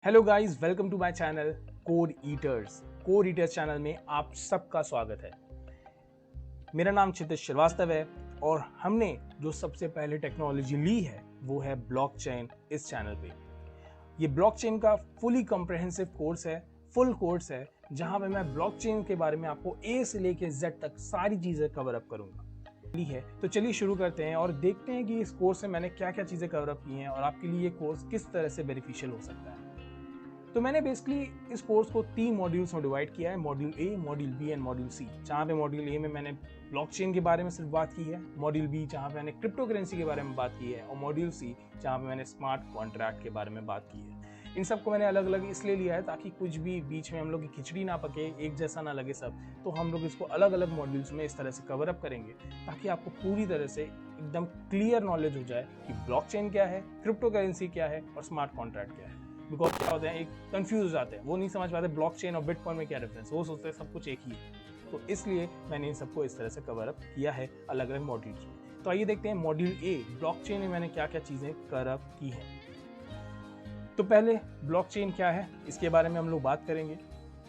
Hello guys, welcome to my channel Code Eaters. Code Eaters channel में आप सबका स्वागत है। मेरा नाम क्षितिज श्रीवास्तव है और हमने जो सबसे पहले टेक्नोलॉजी ली है वो है ब्लॉकचेन इस चैनल पे। ये ब्लॉकचेन का फुली कॉम्प्रिहेंसिव कोर्स है, फुल कोर्स है, जहां पे मैं ब्लॉकचेन के बारे में आपको ए से लेके जेड तक सारी चीजें कवर अप करूंगा। है तो चलिए शुरू करते हैं और देखते हैं कि इस कोर्स में मैंने क्या क्या चीजें कवर अप की हैं और आपके लिए ये कोर्स किस तरह से बेनिफिशियल हो सकता है। तो मैंने बेसिकली इस कोर्स को 3 मॉड्यूल्स में डिवाइड किया है, module A, module B and module C. जहाँ पे मॉड्यूल ए में मैंने ब्लॉकचेन के बारे में सिर्फ बात की है, मॉड्यूल बी जहाँ पे मैंने क्रिप्टो करेंसी के बारे में बात की है, और मॉड्यूल सी जहाँ पे मैंने स्मार्ट कॉन्ट्रैक्ट के बारे में बात की है। इन सबको मैंने अलग अलग इसलिए लिया है ताकि कुछ भी बीच में हम लोग की खिचड़ी ना पके, एक जैसा ना लगे सब। तो हम लोग इसको अलग अलग मॉड्यूल्स में इस तरह से कवर अप करेंगे ताकि आपको पूरी तरह से एकदम क्लियर नॉलेज हो जाए कि ब्लॉकचेन क्या है, क्रिप्टो करेंसी क्या है और स्मार्ट कॉन्ट्रैक्ट क्या है। बिकॉज क्या होते हैं, एक कंफ्यूज हो जाते हैं, वो नहीं समझ पाते ब्लॉकचेन और बिटकॉइन में क्या डिफरेंस, वो सोचते हैं सब कुछ एक ही है। तो इसलिए मैंने इन सबको इस तरह से कवर अप किया है अलग अलग मॉड्यूल्स में। तो आइए देखते हैं मॉड्यूल ए ब्लॉकचेन में मैंने क्या क्या चीज़ें कवर अप की हैं। तो पहले ब्लॉकचेन क्या है इसके बारे में हम लोग बात करेंगे।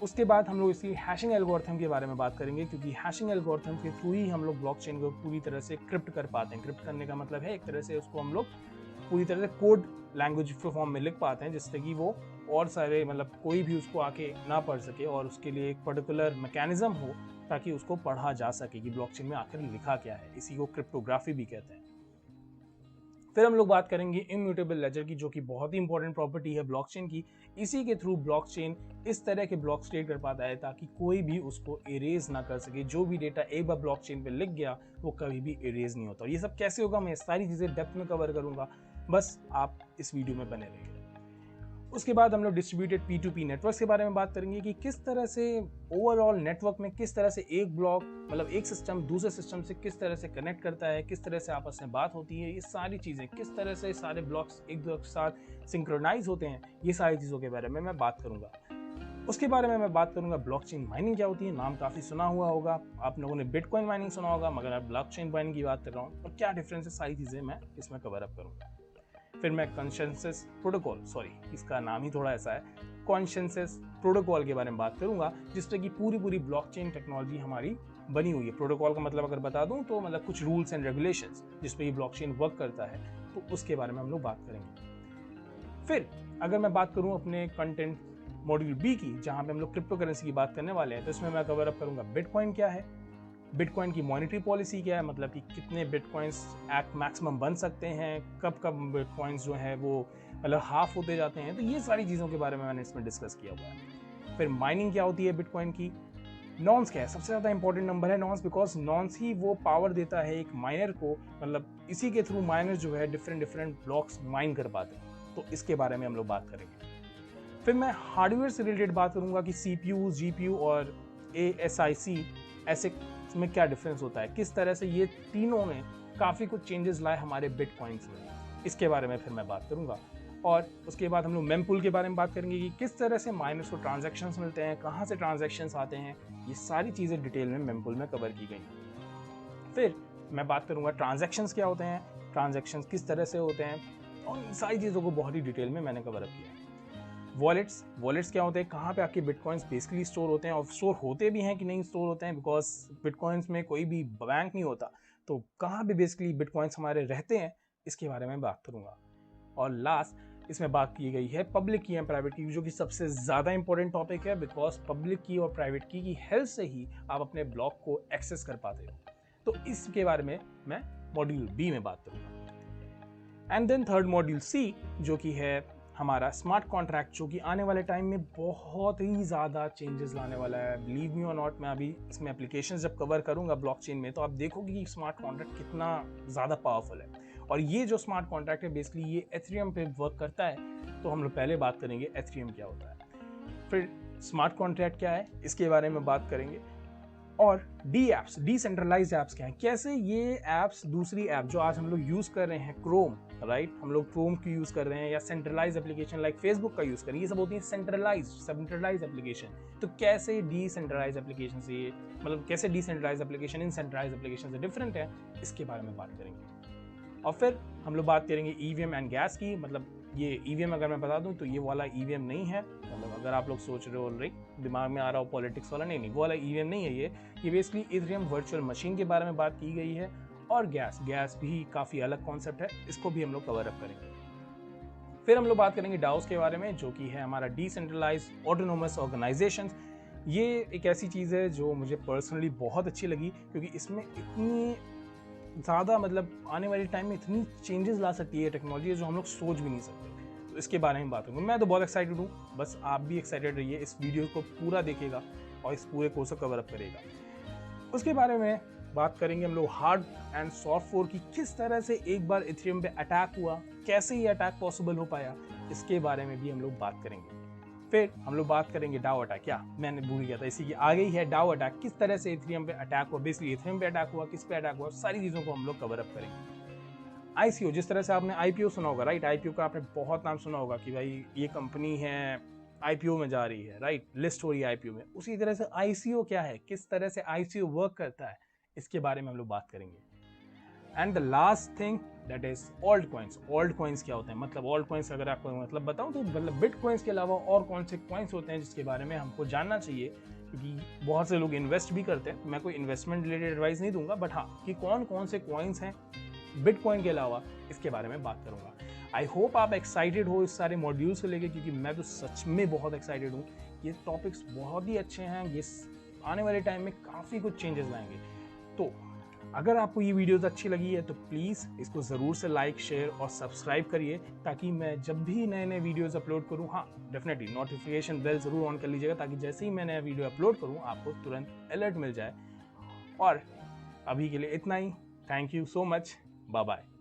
उसके बाद हम लोग इसकी हैशिंग एल्गोरिथम के बारे में बात करेंगे, क्योंकि हैशिंग एल्गोरिथम के थ्रू ही हम लोग ब्लॉकचेन को पूरी तरह से क्रिप्ट कर पाते हैं। क्रिप्ट करने का मतलब है एक तरह से उसको हम लोग पूरी तरह से कोड लैंग्वेज फॉर्म में लिख पाते हैं, जिससे कि वो और सारे मतलब कोई भी उसको आके ना पढ़ सके और उसके लिए एक पर्टिकुलर मैकेनिज्म हो ताकि उसको पढ़ा जा सके कि ब्लॉकचेन में आखिर लिखा क्या है। इसी को क्रिप्टोग्राफी भी कहते हैं। फिर हम लोग बात करेंगे इम्यूटेबल लेजर की, जो कि बहुत ही इंपॉर्टेंट प्रॉपर्टी है ब्लॉकचेन की। इसी के थ्रू ब्लॉकचेन इस तरह के ब्लॉक्स क्रिएट कर पाता है ताकि कोई भी उसको इरेज ना कर सके। जो भी डेटा एक बार ब्लॉकचेन पे लिख गया वो कभी भी इरेज नहीं होता। और ये सब कैसे होगा, मैं सारी चीजें डेप्थ में कवर करूंगा, बस आप इस वीडियो में बने रहिए। उसके बाद हम लोग डिस्ट्रीब्यूटेड P2P नेटवर्क के बारे में बात करेंगे कि किस तरह से ओवरऑल नेटवर्क में किस तरह से एक ब्लॉक मतलब एक सिस्टम दूसरे सिस्टम से किस तरह से कनेक्ट करता है, किस तरह से आपस में बात होती है, ये सारी चीज़ें किस तरह से सारे ब्लॉक्स एक दूसरे के साथ सिंक्रोनाइज होते हैं, ये सारी चीज़ों के बारे में मैं बात करूंगा। उसके बारे में मैं बात करूंगा ब्लॉकचेन माइनिंग क्या होती है, नाम काफ़ी सुना हुआ होगा आप लोगों ने, बिटकॉइन माइनिंग सुना होगा, मगर मैं ब्लॉकचेन माइनिंग की बात कर रहा हूँ और क्या डिफरेंस है, सारी चीज़ें मैं इसमें कवर अप करूँगा। फिर मैं कंसेंसस प्रोटोकॉल, इसका नाम ही थोड़ा ऐसा है, कंसेंसस प्रोटोकॉल के बारे में बात करूंगा, जिससे कि पूरी ब्लॉकचेन टेक्नोलॉजी हमारी बनी हुई है। प्रोटोकॉल का मतलब अगर बता दूं तो मतलब कुछ रूल्स एंड रेगुलेशंस जिस पे ये ब्लॉकचेन वर्क करता है, तो उसके बारे में हम लोग बात करेंगे। फिर अगर मैं बात करूं अपने कंटेंट मॉड्यूल बी की, जहां पे हम लोग क्रिप्टो करेंसी की बात करने वाले हैं, तो इसमें मैं कवर अप करूंगा बिटकॉइन क्या है, बिटकॉइन की मॉनेटरी पॉलिसी क्या है, मतलब कि कितने बिटकॉइंस एट मैक्सिमम बन सकते हैं, कब कब बिटकॉइंस जो है वो मतलब हाफ होते जाते हैं। तो ये सारी चीज़ों के बारे में मैंने इसमें डिस्कस किया हुआ है। फिर माइनिंग क्या होती है बिटकॉइन की, नॉन्स क्या है, सबसे ज़्यादा इंपॉर्टेंट नंबर है नॉन्स, बिकॉज नॉन्स ही वो पावर देता है एक माइनर को, मतलब इसी के थ्रू माइनर जो है डिफरेंट ब्लॉक्स माइन कर पाते हैं। तो इसके बारे में हम लोग बात करेंगे। फिर मैं हार्डवेयर से रिलेटेड बात करूंगा कि CPU, GPU और ASIC ऐसे में क्या डिफरेंस होता है, किस तरह से ये तीनों ने काफ़ी कुछ चेंजेस लाए हमारे बिटकॉइंस में, इसके बारे में फिर मैं बात करूंगा। और उसके बाद हम लोग मेमपूल के बारे में बात करेंगे कि किस तरह से माइनर्स को ट्रांजैक्शंस मिलते हैं, कहाँ से ट्रांजैक्शंस आते हैं, ये सारी चीज़ें डिटेल में मेमपूल में कवर की गई। फिर मैं बात करूंगा ट्रांजैक्शंस क्या होते हैं, ट्रांजैक्शंस किस तरह से होते हैं, और इन सारी चीज़ों को बहुत ही डिटेल में मैंने कवर अप किया। वॉलेट्स क्या होते हैं, कहाँ पे आपके बिटकॉइंस बेसिकली स्टोर होते हैं और स्टोर होते भी हैं कि नहीं स्टोर होते हैं, बिकॉज बिटकॉइंस में कोई भी बैंक नहीं होता, तो कहाँ पे बेसिकली बिटकॉइंस हमारे रहते हैं, इसके बारे में बात करूंगा। और लास्ट इसमें बात की गई है पब्लिक की एंड प्राइवेट की, जो कि सबसे ज़्यादा इंपॉर्टेंट टॉपिक है, बिकॉज पब्लिक की और प्राइवेट की हेल्प से ही आप अपने ब्लॉक को एक्सेस कर पाते हो। तो इसके बारे में मैं मॉड्यूल बी में बात करूँगा। एंड देन थर्ड मॉड्यूल सी, जो कि है हमारा स्मार्ट कॉन्ट्रैक्ट, जो कि आने वाले टाइम में बहुत ही ज़्यादा चेंजेस लाने वाला है। बिलीव मी और नॉट, मैं अभी इसमें एप्लीकेशंस जब कवर करूंगा ब्लॉकचेन में, तो आप देखोगे कि स्मार्ट कॉन्ट्रैक्ट कितना ज़्यादा पावरफुल है। और ये जो स्मार्ट कॉन्ट्रैक्ट है बेसिकली ये एथेरियम पे वर्क करता है। तो हम लोग पहले बात करेंगे एथेरियम क्या होता है, फिर स्मार्ट कॉन्ट्रैक्ट क्या है इसके बारे में बात करेंगे, और डिसेंट्रलाइज्ड ऐप्स क्या है, कैसे ये ऐप्स दूसरी ऐप जो आज हम लोग यूज़ कर रहे हैं, क्रोम, राइट, हम लोग क्रोम की यूज़ कर रहे हैं, या सेंट्रलाइज एप्लीकेशन लाइक फेसबुक का यूज़ कर रहे हैं, ये सब होती है सेंट्रलाइज एप्लीकेशन। तो कैसे डिसेंट्रलाइज एप्लीकेशन से मतलब कैसे डिसेंट्रलाइज एप्लीकेशन इन सेंट्रलाइज एप्लीकेशन से डिफरेंट है, इसके बारे में बात करेंगे। और फिर हम लोग बात करेंगे EVM एंड गैस की, मतलब ये ईवीएम अगर मैं बता दूं तो ये वाला ईवीएम नहीं है, मतलब अगर आप लोग सोच रहे हो ऑलरेडी दिमाग में आ रहा हो पॉलिटिक्स वाला, नहीं वो वाला ईवीएम नहीं है। ये बेसिकली इथेरियम वर्चुअल मशीन के बारे में बात की गई है। और गैस भी काफ़ी अलग कॉन्सेप्ट है, इसको भी हम लोग कवर अप करेंगे। फिर हम लोग बात करेंगे डाउस के बारे में, जो कि है हमारा डिसेंट्रलाइज ऑटोनोमस ऑर्गेनाइजेशन। ये एक ऐसी चीज़ है जो मुझे पर्सनली बहुत अच्छी लगी, क्योंकि इसमें इतनी ज़्यादा मतलब आने वाले टाइम में इतनी चेंजेस ला सकती है टेक्नोलॉजी जो हम लोग सोच भी नहीं सकते। तो इसके बारे में बात करूँगा। मैं तो बहुत एक्साइटेड हूँ, बस आप भी एक्साइटेड रहिए, इस वीडियो को पूरा देखिएगा और इस पूरे कोर्स को कवर अप करेगा। उसके बारे में बात करेंगे हम लोग हार्ड एंड सॉफ्ट फोर की, किस तरह से एक बार इथेरियम पे अटैक हुआ, कैसे ये अटैक पॉसिबल हो पाया, इसके बारे में भी हम लोग बात करेंगे। फिर हम लोग बात करेंगे डाओ अटैक, क्या मैंने भूल गया था, इसी की आगे ही है डाओ अटैक, किस तरह से इथेरियम पे अटैक हुआ, बेसिकली इथेरियम पे अटैक हुआ, किस पे अटैक हुआ, सारी चीज़ों को हम लोग कवर अप करेंगे। आईसीओ, जिस तरह से आपने आईपीओ सुना होगा, राइट, आईपीओ का आपने बहुत नाम सुना होगा कि भाई ये कंपनी है आईपीओ में जा रही है, राइट, लिस्ट हो रही है आईपीओ में। उसी तरह से आईसीओ क्या है, किस तरह से आईसीओ वर्क करता है, इसके बारे में हम लोग बात करेंगे। And the last thing that is alt coins. Alt coins क्या होते हैं, मतलब ऑल्ट कॉइन्स अगर आपको मतलब बताऊं तो मतलब बिटकॉइंस के अलावा और कौन से कॉइन्स होते हैं जिसके बारे में हमको जानना चाहिए, क्योंकि बहुत से लोग इन्वेस्ट भी करते हैं। मैं कोई इन्वेस्टमेंट रिलेटेड एडवाइस नहीं दूंगा, बट हाँ कि कौन कौन से कॉइन्स हैं बिटकॉइन के अलावा, इसके बारे में बात करूंगा। आई होप आप एक्साइटेड हो इस सारे मॉड्यूल्स को लेके, क्योंकि मैं तो सच में बहुत एक्साइटेड हूँ। ये टॉपिक्स बहुत ही अच्छे हैं, ये आने वाले टाइम में काफ़ी कुछ चेंजेस लाएंगे। तो अगर आपको ये वीडियोस अच्छी लगी है तो प्लीज़ इसको ज़रूर से लाइक, शेयर और सब्सक्राइब करिए, ताकि मैं जब भी नए नए वीडियोस अपलोड करूँ, हाँ डेफिनेटली नोटिफिकेशन बेल ज़रूर ऑन कर लीजिएगा, ताकि जैसे ही मैं नया वीडियो अपलोड करूँ आपको तुरंत अलर्ट मिल जाए। और अभी के लिए इतना ही। Thank you so much, bye bye.